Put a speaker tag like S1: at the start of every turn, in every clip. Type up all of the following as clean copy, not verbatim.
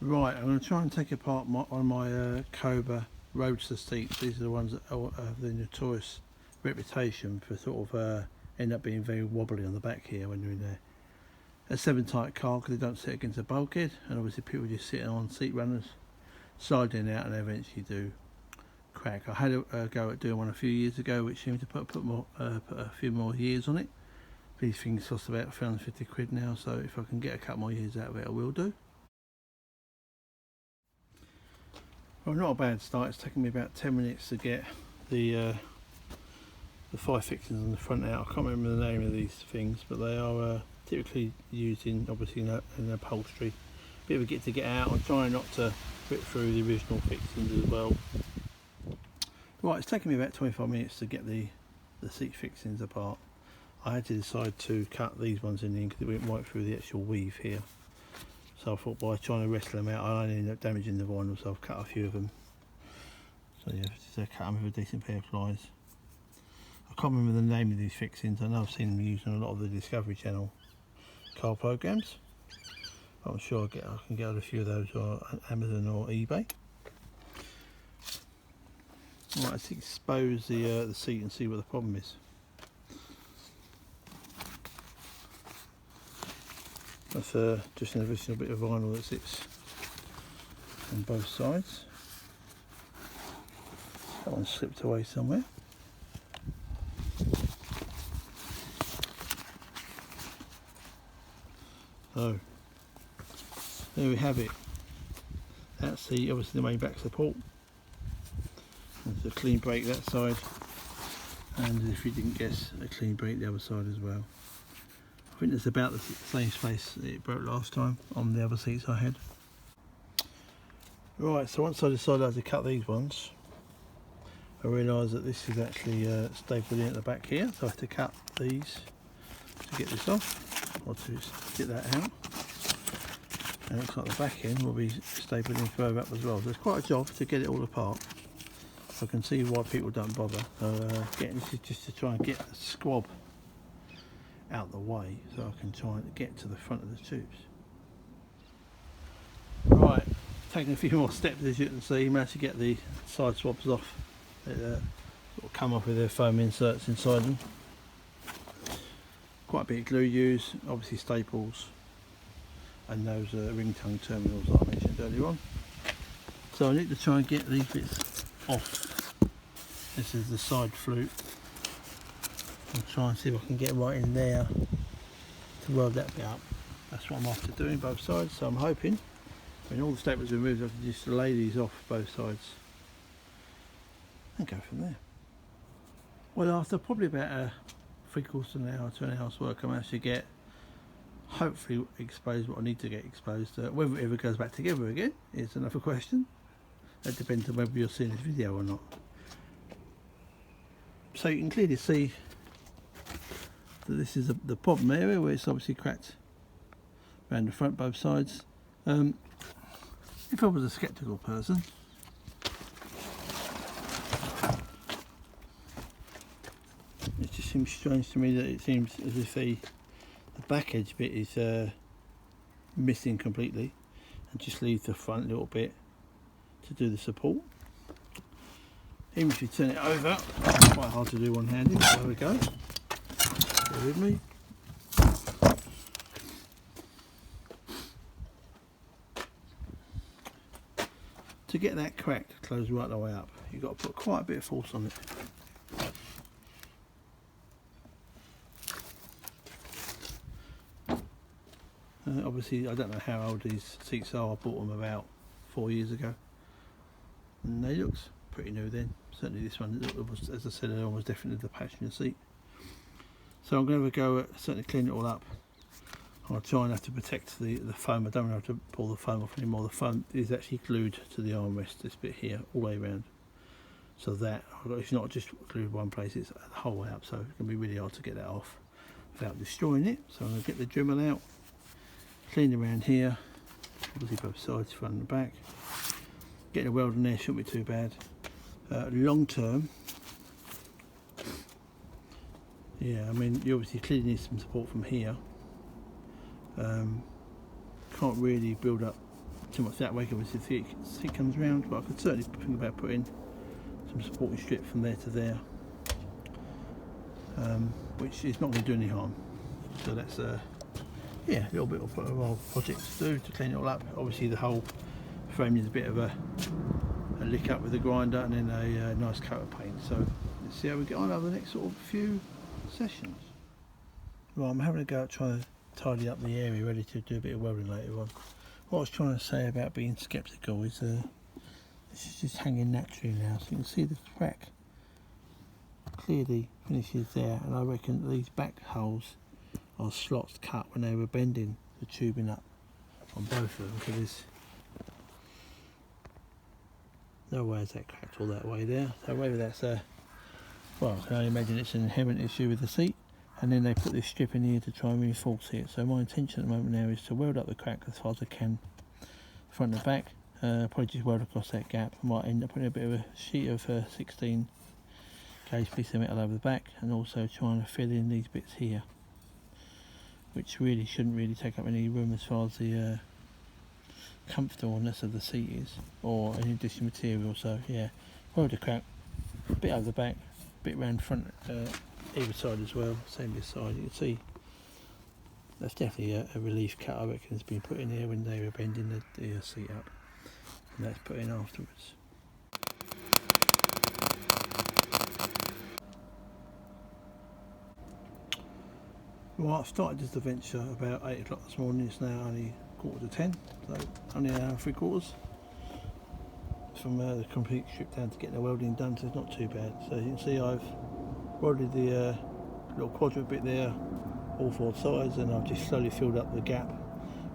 S1: Right, I'm going to try and take apart one of my Cobra Roadster seats. These are the ones that have the notorious reputation for sort of end up being very wobbly on the back here when you're in there. A 7-type car because they don't sit against a bulkhead, and obviously people just sitting on seat runners, sliding out, and they eventually do crack. I had a go at doing one a few years ago, which seemed to put a few more years on it. These things cost about 350 quid now, so if I can get a couple more years out of it, I will do. Well, not a bad start. It's taken me about 10 minutes to get the 5 fixings on the front out. I can't remember the name of these things, but they are typically used in, obviously, in upholstery. Bit of a get out. I'm trying not to rip through the original fixings as well. Right, it's taken me about 25 minutes to get the seat fixings apart. I had to decide to cut these ones in because it went right through the actual weave here. So I thought by trying to wrestle them out, I only ended up damaging the vinyl, so I've cut a few of them. So yeah, just cut them with a decent pair of pliers. I can't remember the name of these fixings. I know I've seen them used on a lot of the Discovery Channel car programs. I'm sure I can get a few of those on Amazon or eBay. Right, let's expose the seat and see what the problem is. That's just an additional bit of vinyl that sits on both sides. That one slipped away somewhere. So there we have it. That's obviously the main back support. There's a clean brake that side, and if you didn't guess, a clean brake the other side as well. I think it's about the same space that it broke last time on the other seats I had. Right, so once I decided I had to cut these ones, I realised that this is actually stapled in at the back here, so I have to cut these to get this off, or to get that out. And it looks like the back end will be stapled in further up as well. So it's quite a job to get it all apart. I can see why people don't bother. So this is just to try and get the squab out the way so I can try and get to the front of the tubes. Right, taking a few more steps as you can see, managed to get the side swabs off. They sort of come off with their foam inserts inside them. Quite a bit of glue used, obviously staples, and those ring tongue terminals that I mentioned earlier on. So I need to try and get these bits off. This is the side flute. I'll try and see if I can get right in there to weld that bit up. That's what I'm after doing, both sides. So I'm hoping when all the staples are removed I can just lay these off both sides and go from there. Well, after probably about 3/4 of an hour to an hour's work, I managed to get, hopefully, expose what I need to get exposed. Whether it ever goes back together again is another question. That depends on whether you're seeing this video or not. So you can clearly see that this is the problem area where it's obviously cracked around the front, both sides. If I was a sceptical person, it just seems strange to me that it seems as if the back edge bit is missing completely, and just leave the front little bit to do the support. Even if you turn it over, it's quite hard to do one-handed. There we go. Bear with me. To get that crack to close right the way up, you've got to put quite a bit of force on it. Obviously, I don't know how old these seats are. I bought them about 4 years ago, and they looked pretty new then. Certainly this one, it was, as I said, it was definitely the passenger seat. So I'm going to have a go at certainly cleaning it all up. I'll try and have to protect the foam. I don't have to pull the foam off anymore. The foam is actually glued to the armrest, this bit here, all the way around. So that, it's not just glued one place, it's the whole way up. So it's going to be really hard to get that off without destroying it. So I'm going to get the Dremel out, clean around here, obviously both sides, front and back. Getting a weld in there shouldn't be too bad. Long term, yeah, I mean, you obviously clearly need some support from here. Can't really build up too much that way because the seat comes round, but I could certainly think about putting some supporting strip from there to there, which is not going to do any harm. So that's yeah, a little bit of a project to do to clean it all up. Obviously the whole frame needs a bit of a lick up with the grinder and then a nice coat of paint. So let's see how we get on over the next sort of few sessions. Right, I'm having a go at trying to tidy up the area, ready to do a bit of welding later on. What I was trying to say about being sceptical is this is just hanging naturally now, so you can see the crack clearly finishes there, and I reckon these back holes are slots cut when they were bending the tubing up on both of them, because there's no way is that cracked all that way there. So whether that's well, I can only imagine it's an inherent issue with the seat, and then they put this strip in here to try and reinforce it. So my intention at the moment now is to weld up the crack as far as I can, front and back. Probably just weld across that gap. I might end up putting a bit of a sheet of 16 gauge piece of metal over the back, and also trying to fill in these bits here, which really shouldn't really take up any room as far as the comfortableness of the seat is, or any additional material. So yeah, weld the crack, a bit over the back, a bit round front, either side as well, same this side. You can see that's definitely a relief cut, I reckon, has been put in here when they were bending the seat up, and that's put in afterwards. Right, I started this adventure about 8 o'clock this morning. It's now only 9:45, so only an hour and 3/4 from the complete strip down to getting the welding done, so it's not too bad. So you can see I've welded the little quadrant bit there, all 4 sides, and I've just slowly filled up the gap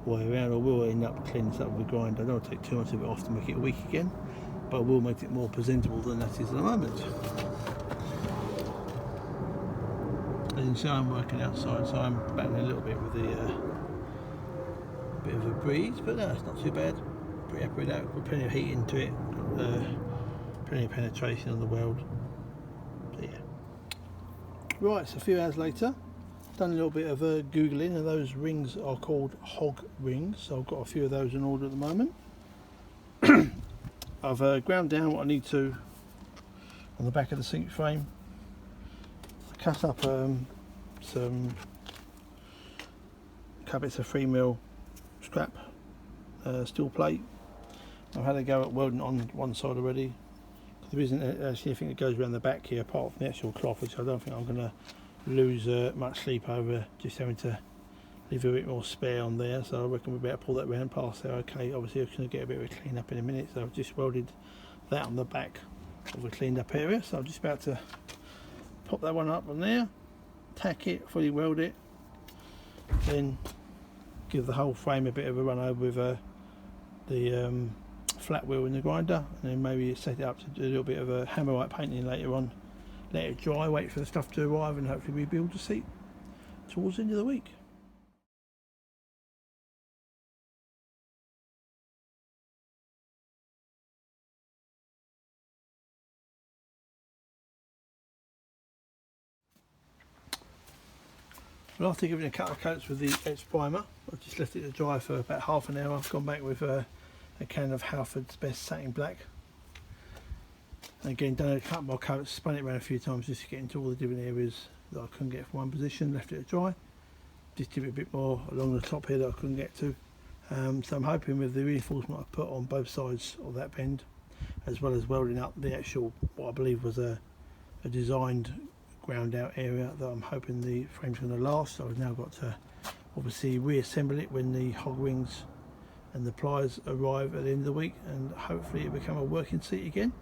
S1: all the way around. I will end up cleaning this up with a grinder. I don't want to take too much of it off to make it weak again, but I will make it more presentable than that is at the moment. As you can see, I'm working outside, so I'm battling a little bit with the bit of a breeze, but no, it's not too bad. Pretty happy with that. Got plenty of heat into it, got plenty of penetration on the weld. So yeah. Right, so a few hours later, done a little bit of googling, and those rings are called hog rings. So I've got a few of those in order at the moment. I've ground down what I need to on the back of the sink frame. I cut up some bits of 3mm scrap steel plate. I've had a go at welding on one side already. There isn't actually anything that goes around the back here apart from the actual cloth, which I don't think I'm going to lose much sleep over, just having to leave a bit more spare on there. So I reckon we'll be able to pull that round past there. Okay, obviously I'm going to get a bit of a clean up in a minute, so I've just welded that on the back of the cleaned up area. So I'm just about to pop that one up on there, tack it, fully weld it, then give the whole frame a bit of a run over with the flat wheel in the grinder, and then maybe set it up to do a little bit of a hammer white painting later on, let it dry, wait for the stuff to arrive, and hopefully rebuild the seat towards the end of the week. Well, after giving it a couple of coats with the etch primer, I've just left it to dry for about half an hour. I've gone back with a can of Halford's Best Satin Black. And again, done a couple more coats, spun it around a few times just to get into all the different areas that I couldn't get from one position, left it to dry. Just did it a bit more along the top here that I couldn't get to. So I'm hoping with the reinforcement I've put on both sides of that bend, as well as welding up the actual, what I believe was a designed ground out area, that I'm hoping the frame's going to last. So I've now got to obviously reassemble it when the hog rings and the pliers arrive at the end of the week, and hopefully it become a working seat again.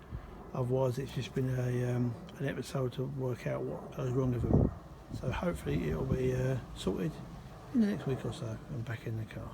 S1: Otherwise it's just been an episode to work out what goes wrong with them. So hopefully it'll be sorted in the next week or so and back in the car.